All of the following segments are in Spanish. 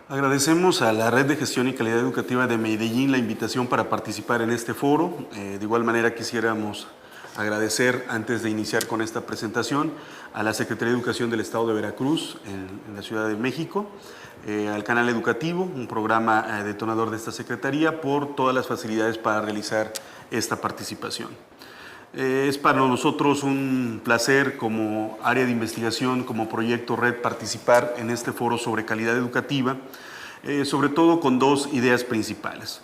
Agradecemos a la Red de Gestión y Calidad Educativa de Medellín la invitación para participar en este foro. De igual manera quisiéramos agradecer, antes de iniciar con esta presentación, a la Secretaría de Educación del Estado de Veracruz, en la Ciudad de México, al Canal Educativo, un programa detonador de esta Secretaría, por todas las facilidades para realizar esta participación. Es para nosotros un placer como área de investigación, como proyecto Red, participar en este foro sobre calidad educativa, sobre todo con dos ideas principales.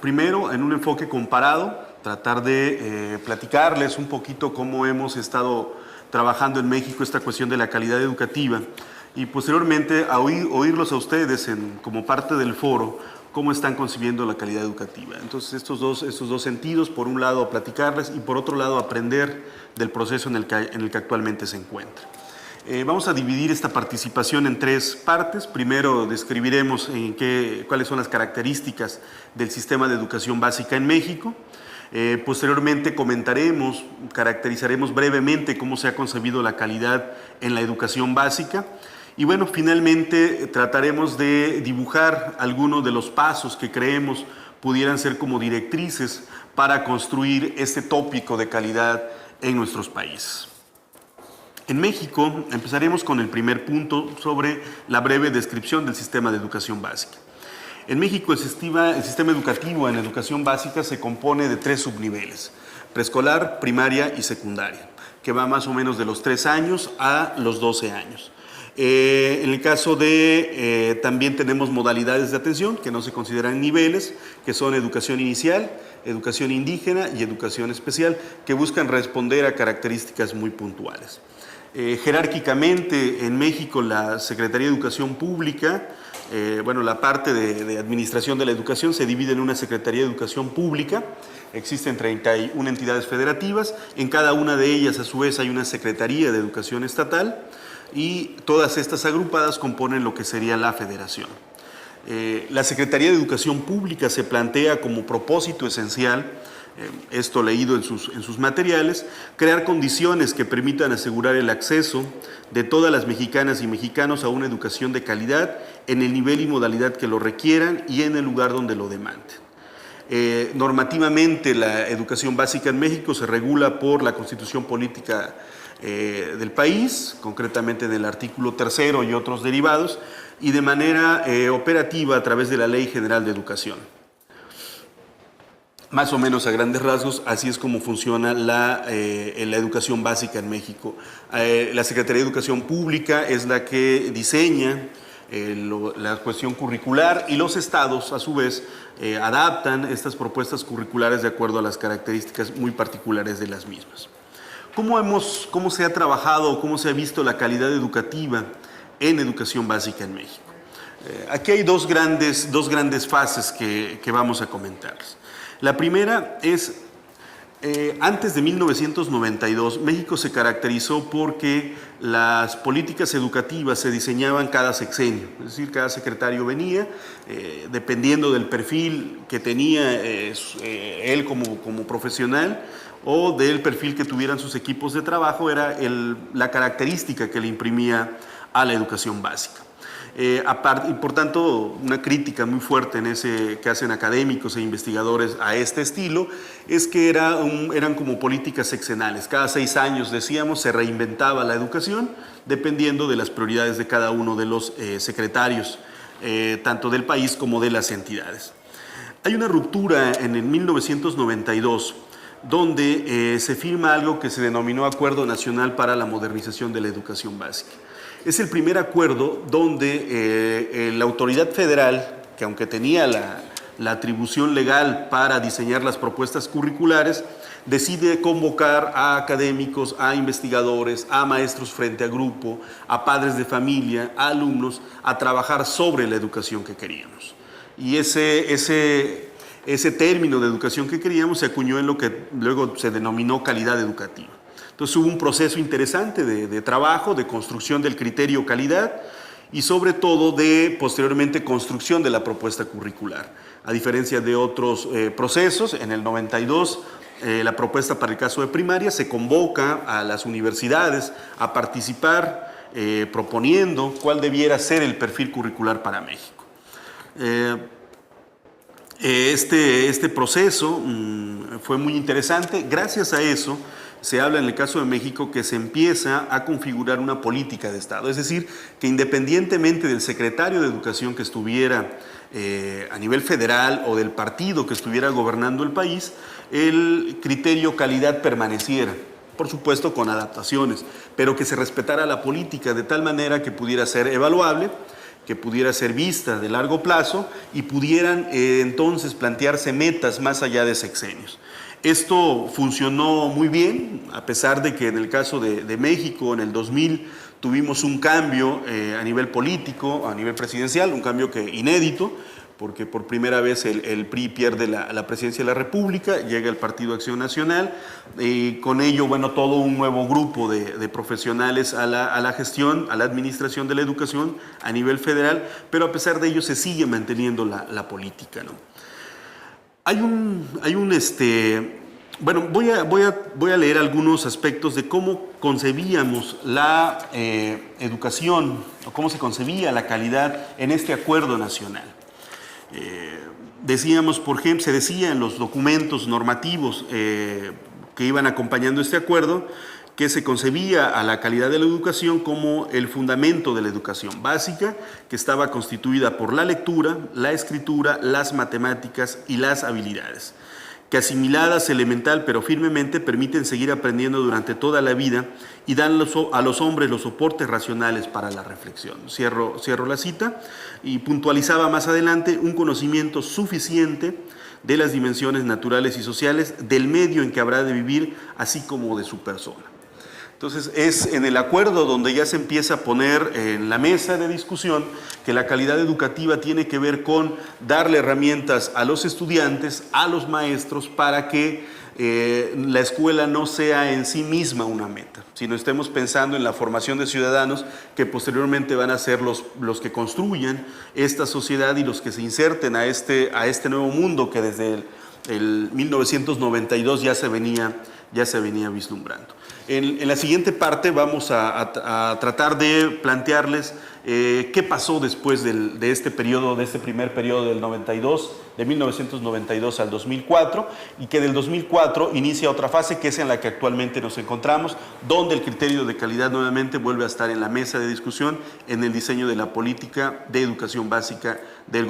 Primero, en un enfoque comparado, tratar de platicarles un poquito cómo hemos estado trabajando en México esta cuestión de la calidad educativa y posteriormente a oírlos a ustedes como parte del foro, cómo están concibiendo la calidad educativa. Entonces, estos dos sentidos, por un lado platicarles y por otro lado aprender del proceso en el que actualmente se encuentra. Vamos a dividir esta participación en tres partes. Primero describiremos cuáles son las características del sistema de educación básica en México. Posteriormente caracterizaremos brevemente cómo se ha concebido la calidad en la educación básica. Y bueno, finalmente trataremos de dibujar algunos de los pasos que creemos pudieran ser como directrices para construir este tópico de calidad en nuestros países. En México empezaremos con el primer punto sobre la breve descripción del sistema de educación básica. En México el sistema educativo en educación básica se compone de tres subniveles: preescolar, primaria y secundaria, que va más o menos de los 3 años a los 12 años. En el caso también tenemos modalidades de atención que no se consideran niveles, que son educación inicial, educación indígena y educación especial, que buscan responder a características muy puntuales. Jerárquicamente en México la Secretaría de Educación Pública, la parte de administración de la educación se divide en una Secretaría de Educación Pública. Existen 31 entidades federativas, en cada una de ellas a su vez hay una Secretaría de Educación Estatal, y todas estas agrupadas componen lo que sería la federación. La Secretaría de Educación Pública se plantea como propósito esencial, esto leído en sus materiales, crear condiciones que permitan asegurar el acceso de todas las mexicanas y mexicanos a una educación de calidad en el nivel y modalidad que lo requieran y en el lugar donde lo demanden. Normativamente la educación básica en México se regula por la Constitución Política del país, concretamente en el artículo 3 y otros derivados, y de manera operativa a través de la Ley General de Educación. Más o menos a grandes rasgos, así es como funciona la educación básica en México. La Secretaría de Educación Pública es la que diseña la cuestión curricular y los estados, a su vez, adaptan estas propuestas curriculares de acuerdo a las características muy particulares de las mismas. ¿Cómo se ha trabajado, cómo se ha visto la calidad educativa en educación básica en México? Aquí hay dos grandes fases que vamos a comentarles. La primera es, antes de 1992, México se caracterizó porque las políticas educativas se diseñaban cada sexenio, es decir, cada secretario venía, dependiendo del perfil que tenía él como profesional, o del perfil que tuvieran sus equipos de trabajo, era la característica que le imprimía a la educación básica. Y por tanto, una crítica muy fuerte que hacen académicos e investigadores a este estilo es que eran como políticas sexenales. Cada 6 años, decíamos, se reinventaba la educación dependiendo de las prioridades de cada uno de los secretarios, tanto del país como de las entidades. Hay una ruptura en el 1992 donde se firma algo que se denominó Acuerdo Nacional para la Modernización de la Educación Básica. Es el primer acuerdo donde la autoridad federal, que aunque tenía la atribución legal para diseñar las propuestas curriculares, decide convocar a académicos, a investigadores, a maestros frente a grupo, a padres de familia, a alumnos, a trabajar sobre la educación que queríamos. Y ese término de educación que queríamos se acuñó en lo que luego se denominó calidad educativa. Entonces hubo un proceso interesante de trabajo, de construcción del criterio calidad y sobre todo de posteriormente construcción de la propuesta curricular. A diferencia de otros procesos, en el 92 la propuesta para el caso de primaria se convoca a las universidades a participar proponiendo cuál debiera ser el perfil curricular para México. Este proceso fue muy interesante. Gracias a eso se habla en el caso de México que se empieza a configurar una política de Estado. Es decir, que independientemente del secretario de Educación que estuviera a nivel federal o del partido que estuviera gobernando el país, el criterio calidad permaneciera. Por supuesto con adaptaciones, pero que se respetara la política de tal manera que pudiera ser evaluable, que pudiera ser vista de largo plazo y pudieran entonces plantearse metas más allá de sexenios. Esto funcionó muy bien, a pesar de que en el caso de México en el 2000 tuvimos un cambio a nivel político, a nivel presidencial, un cambio inédito, porque por primera vez el PRI pierde la presidencia de la República, llega el Partido Acción Nacional, y con ello, bueno, todo un nuevo grupo de profesionales a la gestión, a la administración de la educación a nivel federal, pero a pesar de ello se sigue manteniendo la política, ¿no? Bueno, voy a leer algunos aspectos de cómo concebíamos la educación, o cómo se concebía la calidad en este acuerdo nacional. Decíamos, por ejemplo, se decía en los documentos normativos que iban acompañando este acuerdo que se concebía a la calidad de la educación como el fundamento de la educación básica, que estaba constituida por la lectura, la escritura, las matemáticas y las habilidades, que asimiladas elemental pero firmemente permiten seguir aprendiendo durante toda la vida y dan a los hombres los soportes racionales para la reflexión. Cierro la cita y puntualizaba más adelante un conocimiento suficiente de las dimensiones naturales y sociales del medio en que habrá de vivir, así como de su persona. Entonces es en el acuerdo donde ya se empieza a poner en la mesa de discusión que la calidad educativa tiene que ver con darle herramientas a los estudiantes, a los maestros, para que la escuela no sea en sí misma una meta, sino estemos pensando en la formación de ciudadanos que posteriormente van a ser los que construyan esta sociedad y los que se inserten a este nuevo mundo que desde el 1992 ya se venía vislumbrando. En la siguiente parte vamos a tratar de plantearles qué pasó después de este periodo, de este primer periodo del 1992 al 2004, y que del 2004 inicia otra fase que es en la que actualmente nos encontramos, donde el criterio de calidad nuevamente vuelve a estar en la mesa de discusión en el diseño de la política de educación básica del gobierno.